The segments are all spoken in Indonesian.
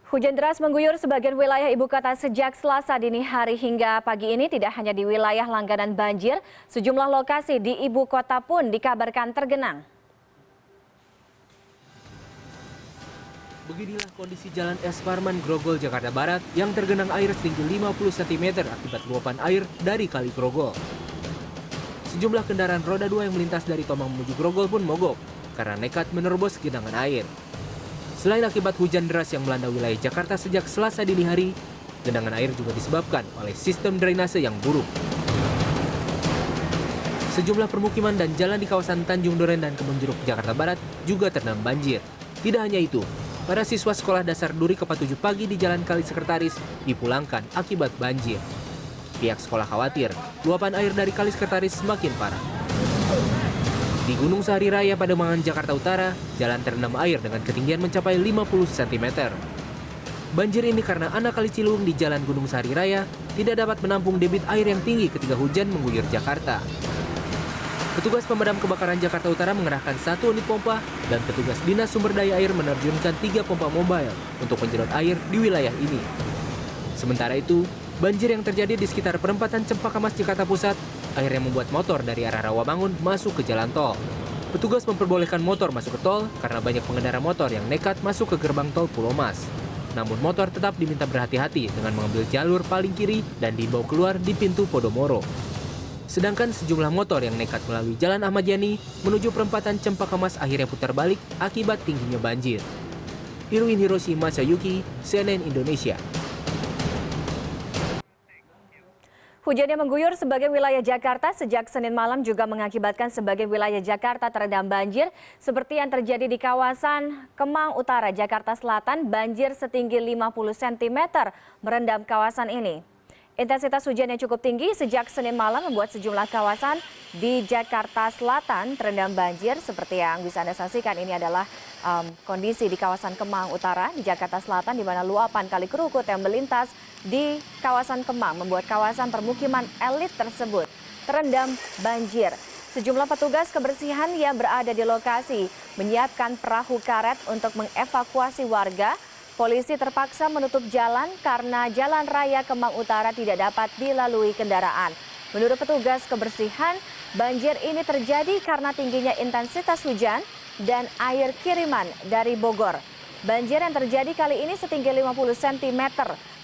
Hujan deras mengguyur sebagian wilayah ibu kota sejak Selasa dini hari hingga pagi ini. Tidak hanya di wilayah langganan banjir, sejumlah lokasi di ibu kota pun dikabarkan tergenang. Beginilah kondisi Jalan S. Parman, Grogol, Jakarta Barat yang tergenang air setinggi 50 cm akibat luapan air dari Kali Grogol. Sejumlah kendaraan roda 2 yang melintas dari Tomang menuju Grogol pun mogok karena nekat menerobos genangan air. Selain akibat hujan deras yang melanda wilayah Jakarta sejak Selasa dini hari, genangan air juga disebabkan oleh sistem drainase yang buruk. Sejumlah permukiman dan jalan di kawasan Tanjung Duren dan Kebonjeruk, Jakarta Barat juga terendam banjir. Tidak hanya itu, para siswa sekolah dasar Duri Kepa 7 pagi di Jalan Kali Sekretaris dipulangkan akibat banjir. Pihak sekolah khawatir luapan air dari Kali Sekretaris semakin parah. Di Gunung Sahari Raya Pademangan, Jakarta Utara, jalan terendam air dengan ketinggian mencapai 50 cm. Banjir ini karena anak Kali Ciliwung di Jalan Gunung Sahari Raya tidak dapat menampung debit air yang tinggi ketika hujan mengguyur Jakarta. Petugas pemadam kebakaran Jakarta Utara mengerahkan 1 unit pompa dan petugas Dinas Sumber Daya Air menerjunkan 3 pompa mobile untuk menyedot air di wilayah ini. Sementara itu, banjir yang terjadi di sekitar perempatan Cempaka Mas, Jakarta Pusat akhirnya membuat motor dari arah Rawamangun masuk ke jalan tol. Petugas memperbolehkan motor masuk ke tol karena banyak pengendara motor yang nekat masuk ke gerbang tol Pulau Mas. Namun motor tetap diminta berhati-hati dengan mengambil jalur paling kiri dan dibawa keluar di pintu Podomoro. Sedangkan sejumlah motor yang nekat melalui Jalan Ahmad Yani menuju perempatan Cempaka Mas akhirnya putar balik akibat tingginya banjir. Irwin Hiroshi Masayuki, CNN Indonesia. Hujan yang mengguyur sebagian wilayah Jakarta sejak Senin malam juga mengakibatkan sebagian wilayah Jakarta terendam banjir seperti yang terjadi di kawasan Kemang Utara, Jakarta Selatan. Banjir setinggi 50 cm merendam kawasan ini. Intensitas hujan yang cukup tinggi sejak Senin malam membuat sejumlah kawasan di Jakarta Selatan terendam banjir. Seperti yang bisa Anda saksikan, ini adalah kondisi di kawasan Kemang Utara di Jakarta Selatan, di mana luapan Kali Kerukut yang melintas di kawasan Kemang membuat kawasan permukiman elit tersebut terendam banjir. Sejumlah petugas kebersihan yang berada di lokasi menyiapkan perahu karet untuk mengevakuasi warga. Polisi terpaksa menutup jalan karena jalan raya Kemang Utara tidak dapat dilalui kendaraan. Menurut petugas kebersihan, banjir ini terjadi karena tingginya intensitas hujan dan air kiriman dari Bogor. Banjir yang terjadi kali ini setinggi 50 cm.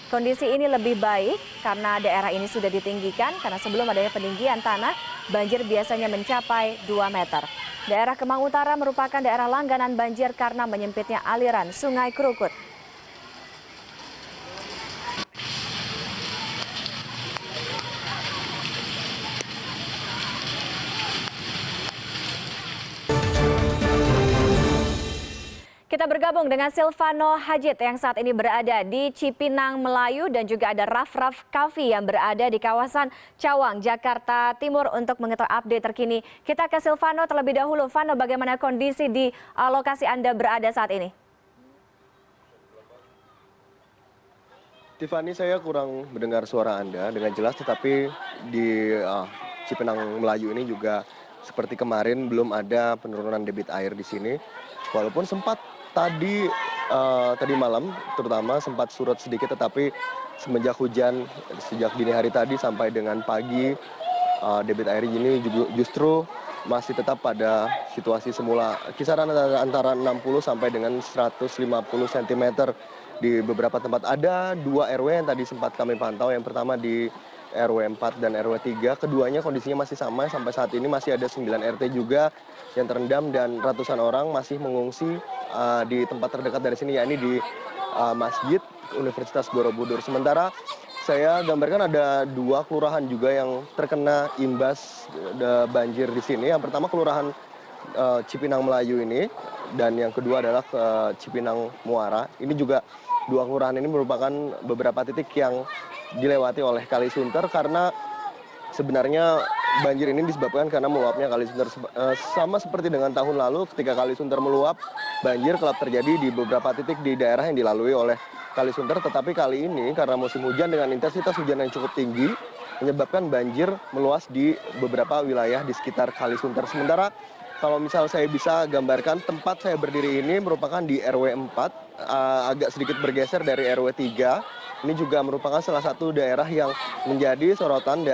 Kondisi ini lebih baik karena daerah ini sudah ditinggikan karena sebelum adanya peninggian tanah, banjir biasanya mencapai 2 meter. Daerah Kemang Utara merupakan daerah langganan banjir karena menyempitnya aliran Sungai Kerukut. Kita bergabung dengan Silvano Hajid yang saat ini berada di Cipinang Melayu dan juga ada Raff Kaffi yang berada di kawasan Cawang, Jakarta Timur untuk mengetahui update terkini. Kita ke Silvano terlebih dahulu. Vano, bagaimana kondisi di lokasi Anda berada saat ini? Tiffany, saya kurang mendengar suara Anda dengan jelas, tetapi di Cipinang Melayu ini juga seperti kemarin belum ada penurunan debit air di sini. Walaupun sempat tadi malam terutama sempat surut sedikit, tetapi semenjak hujan sejak dini hari tadi sampai dengan pagi, debit air ini justru masih tetap pada situasi semula, kisaran antara 60 sampai dengan 150 cm di beberapa tempat. Ada 2 RW yang tadi sempat kami pantau, yang pertama di RW 4 dan RW 3, keduanya kondisinya masih sama. Sampai saat ini masih ada 9 RT juga yang terendam dan ratusan orang masih mengungsi di tempat terdekat dari sini, yakni di Masjid Universitas Borobudur. Sementara saya gambarkan ada 2 kelurahan juga yang terkena imbas banjir di sini. Yang pertama kelurahan Cipinang Melayu ini, dan yang kedua adalah Cipinang Muara. Ini juga 2 kelurahan ini merupakan beberapa titik yang dilewati oleh Kali Sunter karena sebenarnya banjir ini disebabkan karena meluapnya Kali Sunter. Sama seperti dengan tahun lalu ketika Kali Sunter meluap, banjir kerap terjadi di beberapa titik di daerah yang dilalui oleh Kali Sunter. Tetapi kali ini karena musim hujan dengan intensitas hujan yang cukup tinggi menyebabkan banjir meluas di beberapa wilayah di sekitar Kali Sunter. Sementara kalau misal saya bisa gambarkan, tempat saya berdiri ini merupakan di RW 4, agak sedikit bergeser dari RW 3. Ini juga merupakan salah satu daerah yang menjadi sorotan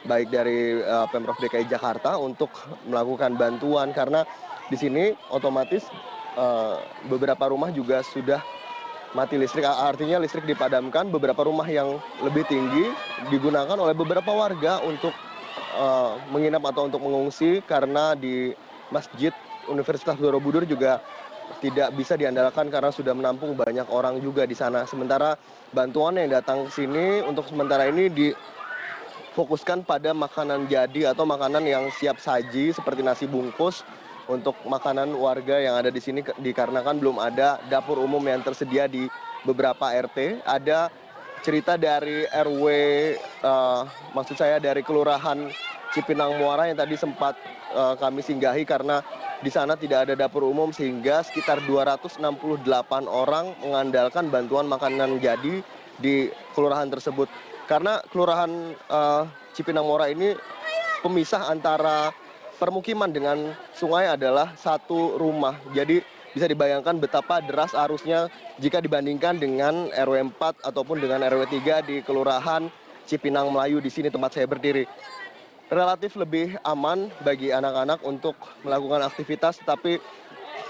baik dari Pemprov DKI Jakarta untuk melakukan bantuan, karena di sini otomatis beberapa rumah juga sudah mati listrik, artinya listrik dipadamkan. Beberapa rumah yang lebih tinggi digunakan oleh beberapa warga untuk menginap atau untuk mengungsi, karena di Masjid Universitas Borobudur juga tidak bisa diandalkan karena sudah menampung banyak orang juga di sana. Sementara bantuan yang datang ke sini untuk sementara ini difokuskan pada makanan jadi atau makanan yang siap saji seperti nasi bungkus untuk makanan warga yang ada di sini, dikarenakan belum ada dapur umum yang tersedia di beberapa RT. Ada cerita dari RW, maksud saya dari Kelurahan Cipinang Muara yang tadi sempat kami singgahi, karena di sana tidak ada dapur umum sehingga sekitar 268 orang mengandalkan bantuan makanan jadi di kelurahan tersebut. Karena Kelurahan Cipinang Muara ini pemisah antara permukiman dengan sungai adalah satu rumah. Jadi bisa dibayangkan betapa deras arusnya jika dibandingkan dengan RW 4 ataupun dengan RW 3 di Kelurahan Cipinang Melayu di sini tempat saya berdiri. Relatif lebih aman bagi anak-anak untuk melakukan aktivitas, tetapi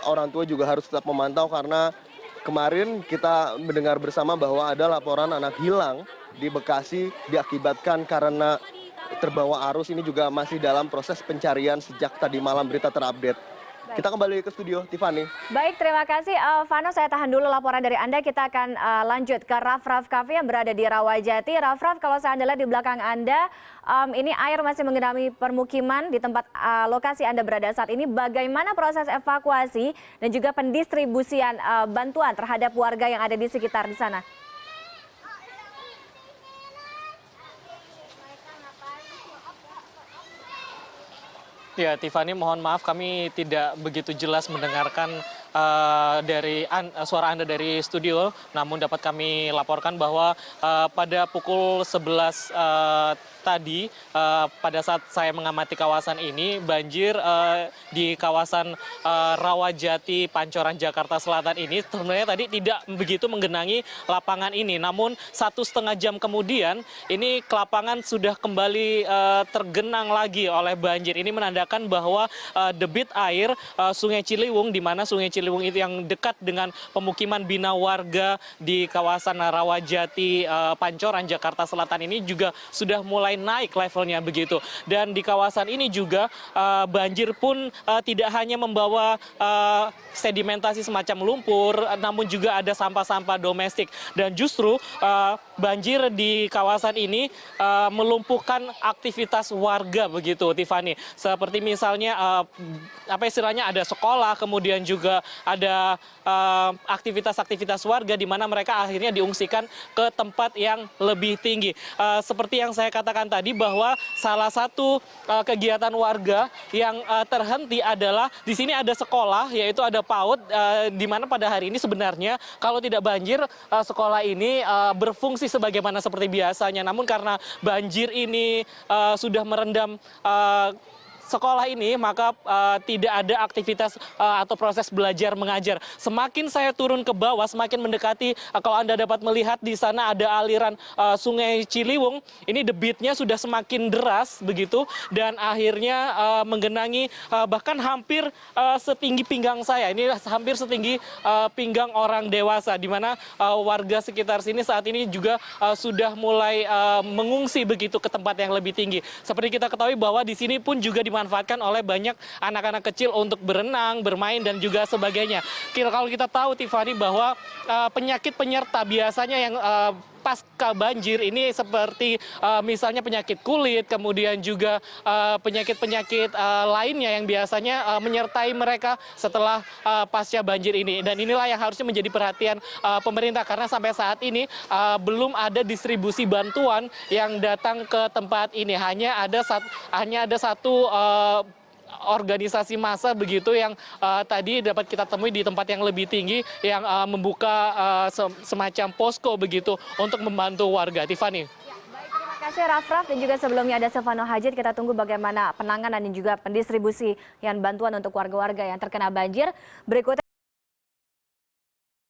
orang tua juga harus tetap memantau, karena kemarin kita mendengar bersama bahwa ada laporan anak hilang di Bekasi diakibatkan karena terbawa arus. Ini juga masih dalam proses pencarian sejak tadi malam berita terupdate. Baik. Kita kembali ke studio, Tiffany. Baik, terima kasih. Vano, saya tahan dulu laporan dari Anda. Kita akan lanjut ke Raff Kaffi yang berada di Rawajati. Raff, kalau saya lihat di belakang Anda, ini air masih menggenangi permukiman di tempat lokasi Anda berada saat ini. Bagaimana proses evakuasi dan juga pendistribusian bantuan terhadap warga yang ada di sekitar di sana? Ya, Tiffany, mohon maaf kami tidak begitu jelas mendengarkan suara Anda dari studio. Namun dapat kami laporkan bahwa pada pukul 11 tadi, pada saat saya mengamati kawasan ini, banjir di kawasan Rawajati, Pancoran, Jakarta Selatan ini sebenarnya tadi tidak begitu menggenangi lapangan ini. Namun 1,5 jam kemudian, ini ke lapangan sudah kembali tergenang lagi oleh banjir. Ini menandakan bahwa debit air Sungai Ciliwung, di mana Sungai Ciliwung itu yang dekat dengan pemukiman bina warga di kawasan Rawajati, Pancoran, Jakarta Selatan ini juga sudah mulai naik levelnya begitu. Dan di kawasan ini juga banjir pun tidak hanya membawa sedimentasi semacam lumpur, namun juga ada sampah-sampah domestik. Dan justru banjir di kawasan ini melumpuhkan aktivitas warga begitu, Tiffany. Seperti misalnya ada sekolah, kemudian juga ada aktivitas-aktivitas warga di mana mereka akhirnya diungsikan ke tempat yang lebih tinggi. Seperti yang saya katakan tadi, bahwa salah satu kegiatan warga yang terhenti adalah di sini ada sekolah, yaitu ada PAUD, di mana pada hari ini sebenarnya kalau tidak banjir, sekolah ini berfungsi sebagaimana seperti biasanya. Namun karena banjir ini sudah merendam sekolah ini, maka tidak ada aktivitas atau proses belajar mengajar. Semakin saya turun ke bawah, semakin mendekati, kalau Anda dapat melihat di sana ada aliran Sungai Ciliwung. Ini debitnya sudah semakin deras begitu, dan akhirnya menggenangi bahkan hampir setinggi pinggang saya. Ini hampir setinggi pinggang orang dewasa, di mana warga sekitar sini saat ini juga sudah mulai mengungsi begitu ke tempat yang lebih tinggi. Seperti kita ketahui bahwa di sini pun juga dimanfaatkan oleh banyak anak-anak kecil untuk berenang, bermain, dan juga sebagainya. Kalau kita tahu, Tiffany, bahwa penyakit penyerta biasanya yang pasca banjir ini seperti misalnya penyakit kulit, kemudian juga penyakit-penyakit lainnya yang biasanya menyertai mereka setelah pasca banjir ini. Dan inilah yang harusnya menjadi perhatian pemerintah, karena sampai saat ini belum ada distribusi bantuan yang datang ke tempat ini. Hanya ada satu organisasi massa begitu yang tadi dapat kita temui di tempat yang lebih tinggi, yang membuka semacam posko begitu untuk membantu warga. Tiffany. Ya, baik, terima Terima kasih Raff dan juga sebelumnya ada Silvano Hajid. Kita tunggu bagaimana penanganan dan juga pendistribusian bantuan untuk warga-warga yang terkena banjir. Berikutnya